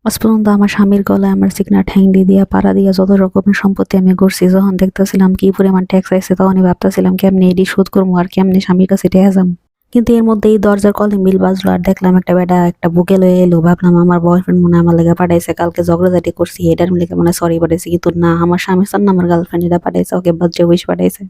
আজ পর্যন্ত আমার স্বামীর গলায় আমার চিকনা ঠ্যাংডি দিয়া পাড়া দিয়া যত রকমের সম্পত্তি আমি গড়ছি, যখন দেখতেছিলাম কি পরিমাণ ট্যাক্স আইছে তখনই ভাবতেছিলাম কেমনে এডি শোধ করবো আর কেমনে স্বামীর কাছে টেয়া যাম। কিন্তু এর মধ্যে এই দরজার কলিং বিল বাজলো আর দেখলাম একটা বেটা একটা বুকে লয়ে এলো। ভাবলাম আমার বয়ফ্রেন্ড মনে হয় আমার লেগে পাঠাইছে, কালকে ঝগড়াঝাটি করছি এটার লেগে মনে সরি পাঠাইছে, কিন্তু না, আমার স্বামী সার না, আমার গার্লফ্রেন্ড এটা পাঠাইছে, ওকে বাচ্চা উইশ পাঠাইছে।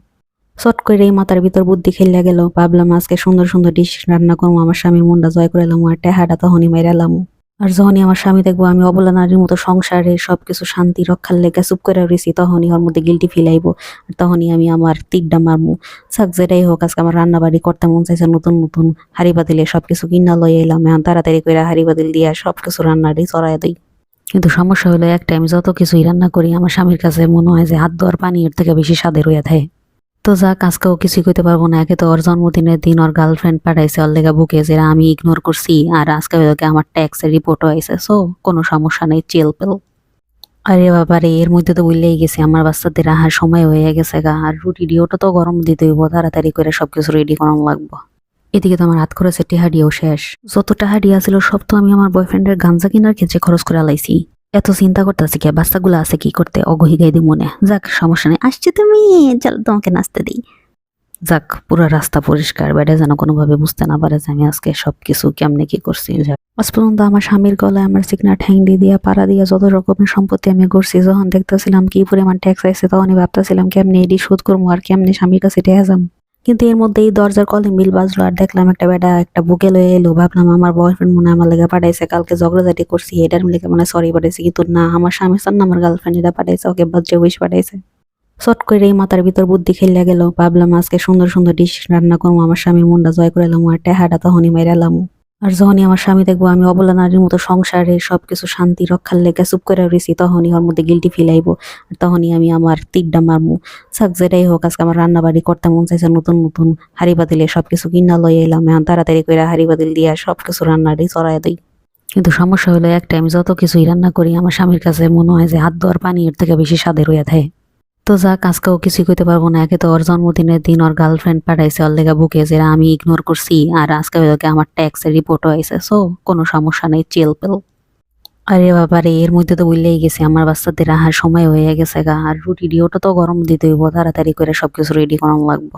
চট করে এই মাথার ভিতর বুদ্ধি খেলিয়া গেল। ভাবলাম আজকে সুন্দর সুন্দর ডিশ রান্না করবো, আমার স্বামীর মনটা জয় করে এলাম আর টেহাটা তখনই মাইরালাম। আর যখনই আমার স্বামী দেখবো আমি অবলা নারীর মতো সংসারে সবকিছু শান্তি রক্ষার লেগে চুপ করে রয়েছি, তখনই ওর মধ্যে গিলটি ফিল আইবো। আর তখনই আমি আমার তিকডা মারমু। থাক যেটাই হোক, আজকে আমার রান্না বাড়ি করতে মন চাইছে, নতুন নতুন হাড়ি পাতিলে সবকিছু কিনা লই এলাম। এখন তাড়াতাড়ি করে হাড়ি পাতিল দিয়া সবকিছু রান্নাটি চড়াই দিই। কিন্তু সমস্যা হলো একটা, আমি যত কিছুই রান্না করি আমার স্বামীর কাছে মনে হয় যে হাত ধোয়ার পানি এর থেকে বেশি স্বাদের হইয়া থাকে। তো যাক, আজকেও কিছুই কইতে পারবো না। একে তো ওর জন্মদিনের দিন ওর গার্লফ্রেন্ড পাঠাইছে ওর লেগা বুকে, যেটা আমি ইগনোর করছি, আর আজকে ওকে আমার ট্যাক্সের রিপোর্টও আইছে, সো কোনো সমস্যা নেই, চিল পেল। আরে বাবারে, এর মধ্যে তো বললেই গেছে আমার বাচ্চাদের আহার সময় হয়ে গেছে গা, আর রুটি ডিওটা তো গরম দিতে হইব, তাড়াতাড়ি করে সবকিছু রেডি করানো লাগবো। এদিকে তো আমার হাত খরচে টেহাডিও শেষ। যত টাহাডিয়া ছিল সব তো আমি আমার বয়ফ্রেন্ডের গাঞ্জা কিনার ক্ষেত্রে খরচ করে লাইছি। এত চিন্তা করতেছি কে, বাচ্চাগুলো আছে কি করতে, অগহি গাই দি মনে। যাক সমস্যা নেই, আসছে তুমি, চল তোমাকে নাচতে দিই। যাক, পুরো রাস্তা পরিষ্কার, বেডে যেন কোনোভাবে বুঝতে না পারে যে আমি আজকে সবকিছু কেমনে কি করছি। যাক, আজ পর্যন্ত আমার স্বামীর গলায় আমার চিকনা ঠ্যাংডি দিয়া পাড়া দিয়া যত রকমের সম্পত্তি আমি গড়ছি, যখন দেখতেছিলাম কি পরিমাণ ট্যাক্স আইছে তখনই ভাবতেছিলাম কেমনে এডি শোধ করবো আর কেমনে স্বামীর কাছে টেয়া যাম। কিন্তু এর মধ্যে এই দরজার কলিং বিল বাজলো আর দেখলাম একটা বেটা একটা বুকে লয়ে এলো। ভাবলাম আমার বয়ফ্রেন্ড মনে হয় আমার লেগে পাঠাইছে, কালকে ঝগড়াঝাটি করছি এটার লেগে মনে সরি পাঠাইছে, কিন্তু না, আমার স্বামী সার না, আমার গার্লফ্রেন্ড এটা পাঠাইছে, ওকে বাচ্চা উইশ পাঠাইছে। চট করে এই মাথার ভিতর বুদ্ধি খেলিয়া গেল। ভাবলাম আজকে সুন্দর সুন্দর ডিশ রান্না করবো, আমার স্বামীর মনটা জয় করে এলাম আর টেহাটা তখনই মাইরালাম। আর যখনই আমার স্বামী দেখবো আমি অবলা নারীর মতো সংসারে সবকিছু শান্তি রক্ষার লেগে চুপ করে রয়েছি, তখনই ওর মধ্যে গিলটি ফিল আইবো। আর তখনই আমি আমার তিকডা মারমু। থাক যেটাই হোক, আজকে আমার রান্না বাড়ি করতে মন চাইছে, নতুন নতুন হাড়ি পাতিলে সবকিছু কিনা লই এলাম। এখন তাড়াতাড়ি করে হাড়ি পাতিল দিয়া সবকিছু রান্নাটি চড়াই দিই। কিন্তু সমস্যা হলো একটা, আমি যত কিছুই রান্না করি আমার স্বামীর কাছে মনে হয় যে হাত ধোয়ার পানি এর থেকে বেশি স্বাদের হইয়া থাকে। তো যাক, আজকেও কিছুই কইতে পারবো না। একে তো ওর জন্মদিনের দিন ওর গার্লফ্রেন্ড পাঠাইছে ওর লেগা বুকে, যেটা আমি ইগনোর করছি, আর আজকে ওকে আমার ট্যাক্সের রিপোর্টও আইছে, সো কোনো সমস্যা নেই, চিল পেল। আরে বাবারে, এর মধ্যে তো বললেই গেছে আমার বাচ্চাদের আহার সময় হয়ে গেছে গা, আর রুটি ডিওটা তো গরম দিতে হইব, তাড়াতাড়ি করে সবকিছু রেডি করানো লাগবো।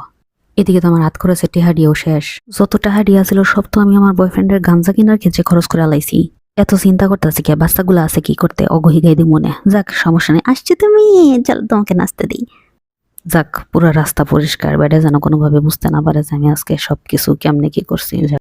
এদিকে তো আমার হাত খরচে টেহাডিও শেষ। যত টাহাডিয়া ছিল সব তো আমি আমার বয়ফ্রেন্ডের গাঞ্জা কিনার ক্ষেত্রে খরচ করে লাইছি। এত চিন্তা করতেছি কে, বাচ্চাগুলো আছে কি করতে, অগহি গাই দি মনে। যাক সমস্যা নেই, আসছে তুমি, চল তোমাকে নাচতে দিই। যাক, পুরো রাস্তা পরিষ্কার, বেডে যেন কোনোভাবে বুঝতে না পারে যে আমি আজকে সবকিছু কেমনে কি করছি।